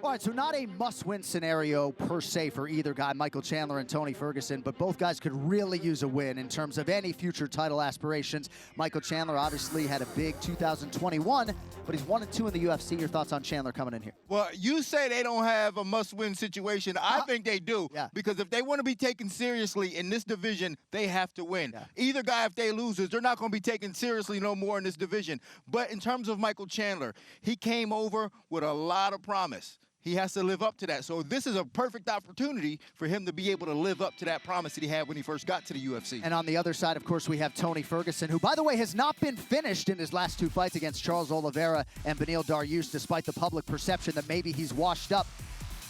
All right, so not a must-win scenario per se for either guy, Michael Chandler and Tony Ferguson, but both guys could really use a win in terms of any future title aspirations. Michael Chandler obviously had a big 2021, but he's 1-2 in the UFC. Your thoughts on Chandler coming in here? Well, you say they don't have a must-win situation. I think they do. Yeah. Because if they want to be taken seriously in this division, they have to win. Yeah. Either guy, if they loses, they're not going to be taken seriously no more in this division. But in terms of Michael Chandler, he came over with a lot of promise. He has to live up to that. So this is a perfect opportunity for him to be able to live up to that promise that he had when he first got to the UFC. And on the other side, of course, we have Tony Ferguson, who, by the way, has not been finished in his last two fights against Charles Oliveira and Beneil Dariush, despite the public perception that maybe he's washed up.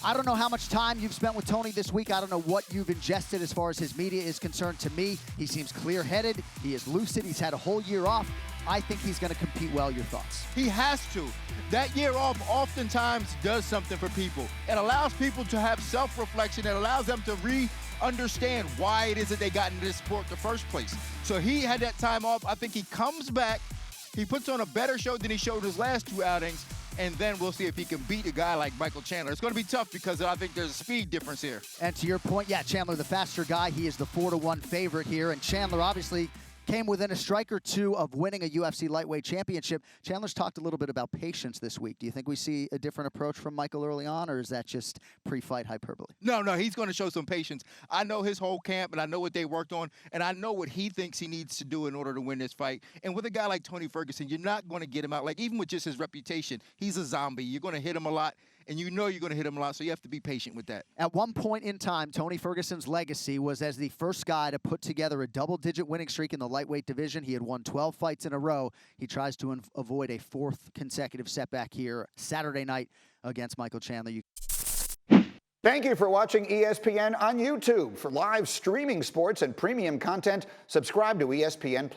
I don't know how much time you've spent with Tony this week. I don't know what you've ingested as far as his media is concerned. To me, he seems clear-headed. He is lucid. He's had a whole year off. I think he's going to compete well. Your thoughts? He has to. That year off oftentimes does something for people. It allows people to have self-reflection. It allows them to understand why it is that they got into this sport in the first place. So he had that time off. I think he comes back. He puts on a better show than he showed his last two outings. And then we'll see if he can beat a guy like Michael Chandler. It's going to be tough because I think there's a speed difference here. And to your point, yeah, Chandler, the faster guy. He is the 4-1 favorite here. And Chandler obviously came within a strike or two of winning a UFC lightweight championship. Chandler's talked a little bit about patience this week. Do you think we see a different approach from Michael early on, or is that just pre-fight hyperbole? No, he's going to show some patience. I know his whole camp, and I know what they worked on, and I know what he thinks he needs to do in order to win this fight. And with a guy like Tony Ferguson, you're not going to get him out. Like, even with just his reputation, he's a zombie. You're going to hit him a lot, and you know you're going to hit him a lot, so you have to be patient with that. At one point in time, Tony Ferguson's legacy was as the first guy to put together a double-digit winning streak in the lightweight division. He had won 12 fights in a row. He tries to avoid a fourth consecutive setback here Saturday night against Michael Chandler. Thank you for watching ESPN on YouTube. For live streaming sports and premium content, subscribe to ESPN+.